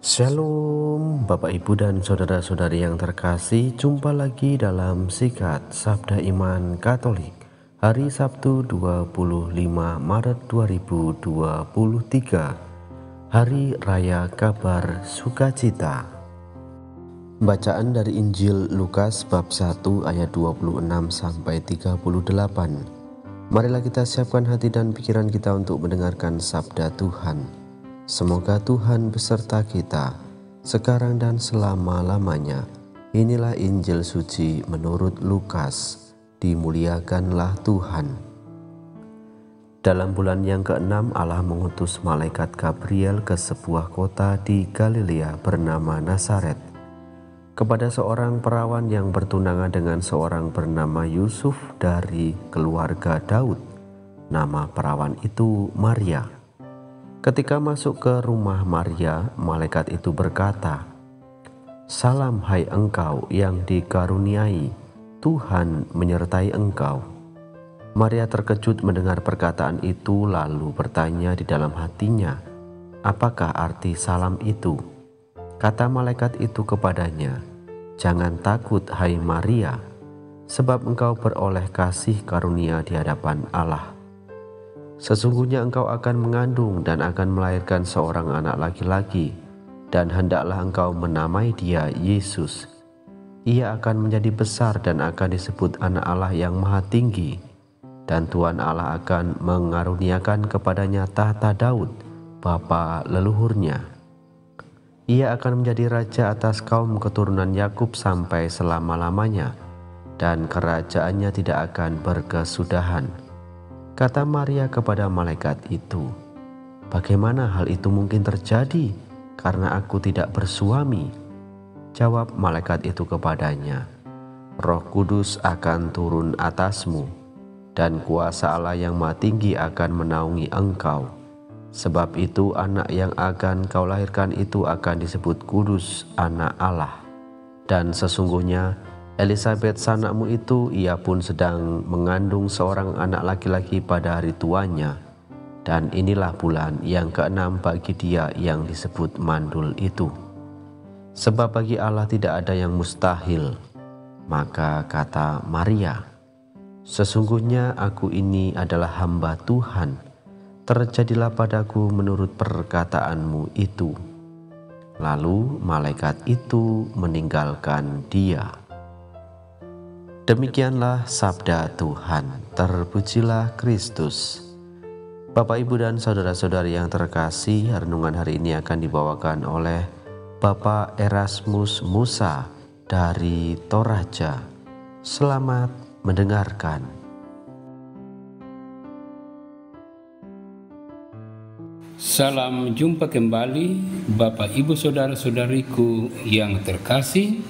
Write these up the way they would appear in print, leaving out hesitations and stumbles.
Shalom Bapak Ibu dan Saudara-saudari yang terkasih, jumpa lagi dalam Sikat Sabda Iman Katolik hari Sabtu 25 Maret 2023, Hari Raya Kabar Sukacita. Bacaan dari Injil Lukas bab 1 ayat 26 sampai 38. Marilah kita siapkan hati dan pikiran kita untuk mendengarkan sabda Tuhan. Semoga Tuhan beserta kita sekarang dan selama-lamanya. Inilah Injil suci menurut Lukas. Dimuliakanlah Tuhan. Dalam bulan yang ke-6 Allah mengutus malaikat Gabriel ke sebuah kota di Galilea bernama Nazaret, kepada seorang perawan yang bertunangan dengan seorang bernama Yusuf dari keluarga Daud. Nama perawan itu Maria. Ketika masuk ke rumah Maria, malaikat itu berkata, "Salam hai engkau yang dikaruniai, Tuhan menyertai engkau." Maria terkejut mendengar perkataan itu, lalu bertanya di dalam hatinya, "Apakah arti salam itu?" Kata malaikat itu kepadanya, "Jangan takut hai Maria, sebab engkau beroleh kasih karunia di hadapan Allah. Sesungguhnya engkau akan mengandung dan akan melahirkan seorang anak laki-laki, dan hendaklah engkau menamai dia Yesus. Ia akan menjadi besar dan akan disebut Anak Allah yang Maha Tinggi, dan Tuhan Allah akan mengaruniakan kepadanya tahta Daud, bapa leluhurnya. Ia akan menjadi raja atas kaum keturunan Yakub sampai selama-lamanya, dan kerajaannya tidak akan berkesudahan." Kata Maria kepada malaikat itu, "Bagaimana hal itu mungkin terjadi karena aku tidak bersuami?" Jawab malaikat itu kepadanya, "Roh Kudus akan turun atasmu, dan kuasa Allah yang Maha Tinggi akan menaungi engkau. Sebab itu anak yang akan kau lahirkan itu akan disebut kudus, Anak Allah. Dan sesungguhnya Elisabet sanakmu itu, ia pun sedang mengandung seorang anak laki-laki pada hari tuanya, dan inilah bulan yang ke-6 bagi dia yang disebut mandul itu. Sebab bagi Allah tidak ada yang mustahil." Maka kata Maria, "Sesungguhnya aku ini adalah hamba Tuhan, terjadilah padaku menurut perkataanmu itu." Lalu malaikat itu meninggalkan dia. Demikianlah sabda Tuhan. Terpujilah Kristus. Bapak, Ibu, dan saudara-saudari yang terkasih, renungan hari ini akan dibawakan oleh Bapak Erasmus Musa dari Toraja. Selamat mendengarkan. Salam jumpa kembali Bapak Ibu saudara-saudariku yang terkasih,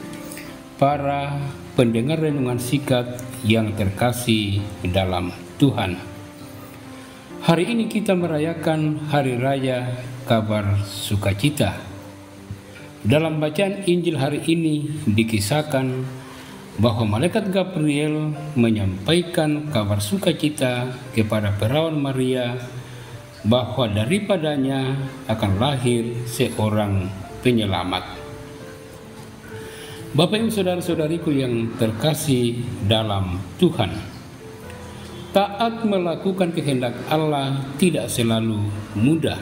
para pendengar renungan sikat yang terkasih dalam Tuhan. Hari ini kita merayakan Hari Raya Kabar Sukacita. Dalam bacaan Injil hari ini dikisahkan bahwa malaikat Gabriel menyampaikan kabar sukacita kepada perawan Maria bahwa daripadanya akan lahir seorang penyelamat. Bapak Ibu saudara-saudariku yang terkasih dalam Tuhan, taat melakukan kehendak Allah tidak selalu mudah.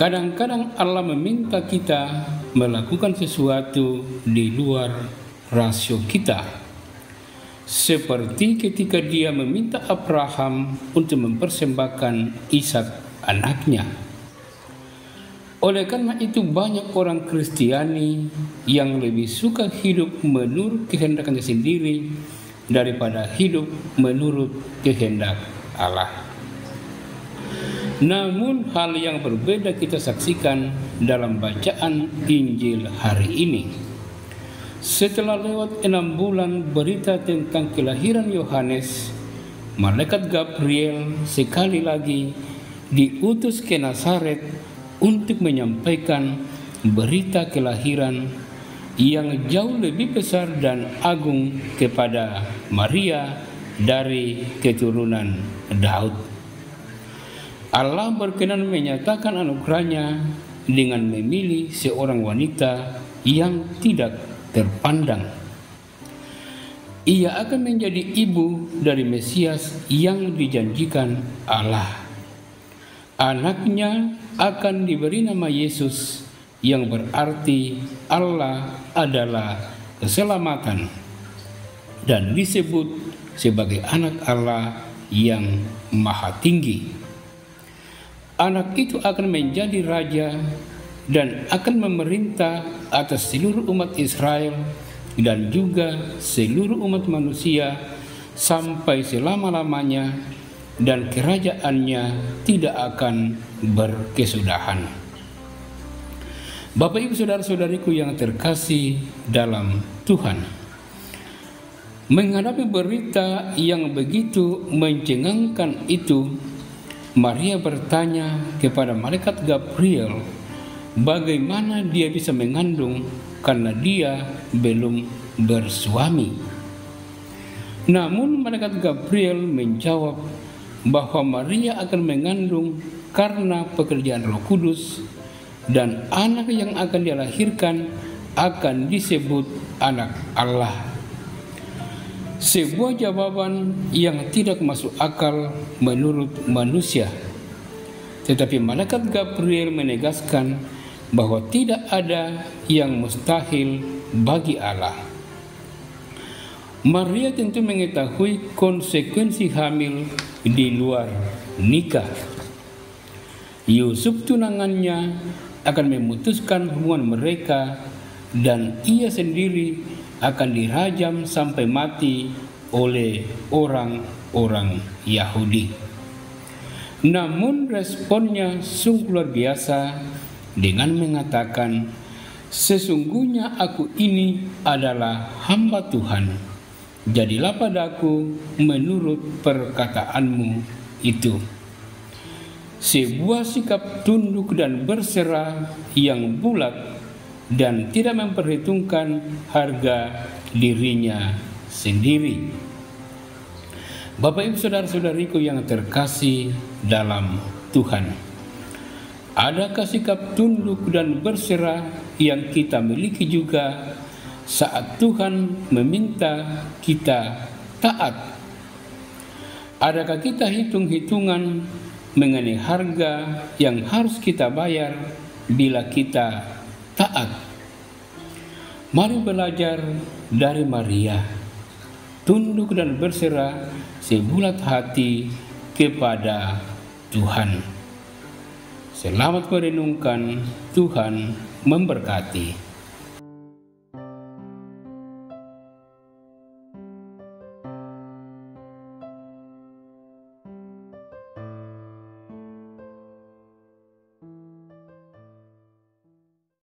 Kadang-kadang Allah meminta kita melakukan sesuatu di luar rasio kita, seperti ketika Dia meminta Abraham untuk mempersembahkan Ishak anaknya. Oleh karena itu banyak orang Kristiani yang lebih suka hidup menurut kehendaknya sendiri daripada hidup menurut kehendak Allah. Namun hal yang berbeda kita saksikan dalam bacaan Injil hari ini. Setelah lewat 6 bulan berita tentang kelahiran Yohanes, malaikat Gabriel sekali lagi diutus ke Nazaret untuk menyampaikan berita kelahiran yang jauh lebih besar dan agung kepada Maria dari keturunan Daud. Allah berkenan menyatakan anugerahnya dengan memilih seorang wanita yang tidak terpandang. Ia akan menjadi ibu dari Mesias yang dijanjikan Allah. Anaknya akan diberi nama Yesus, yang berarti Allah adalah keselamatan, dan disebut sebagai anak Allah yang maha tinggi. Anak itu akan menjadi raja dan akan memerintah atas seluruh umat Israel dan juga seluruh umat manusia sampai selama-lamanya, dan kerajaannya tidak akan berkesudahan. Bapak Ibu saudara-saudariku yang terkasih dalam Tuhan, menghadapi berita yang begitu mencengangkan itu, Maria bertanya kepada malaikat Gabriel bagaimana dia bisa mengandung karena dia belum bersuami. Namun malaikat Gabriel menjawab bahwa Maria akan mengandung karena pekerjaan Roh Kudus, dan anak yang akan dilahirkan akan disebut anak Allah. Sebuah jawaban yang tidak masuk akal menurut manusia, tetapi malaikat Gabriel menegaskan bahwa tidak ada yang mustahil bagi Allah. Maria tentu mengetahui konsekuensi hamil di luar nikah. Yusuf tunangannya akan memutuskan hubungan mereka, dan ia sendiri akan dirajam sampai mati oleh orang-orang Yahudi. Namun responnya sungguh luar biasa dengan mengatakan, "Sesungguhnya aku ini adalah hamba Tuhan, jadilah padaku menurut perkataanmu itu." Sebuah sikap tunduk dan berserah yang bulat dan tidak memperhitungkan harga dirinya sendiri. Bapak Ibu saudara-saudariku yang terkasih dalam Tuhan, adakah sikap tunduk dan berserah yang kita miliki juga saat Tuhan meminta kita taat? Adakah kita hitung-hitungan mengenai harga yang harus kita bayar bila kita taat? Mari belajar dari Maria, tunduk dan berserah sebulat hati kepada Tuhan. Selamat merenungkan, Tuhan memberkati.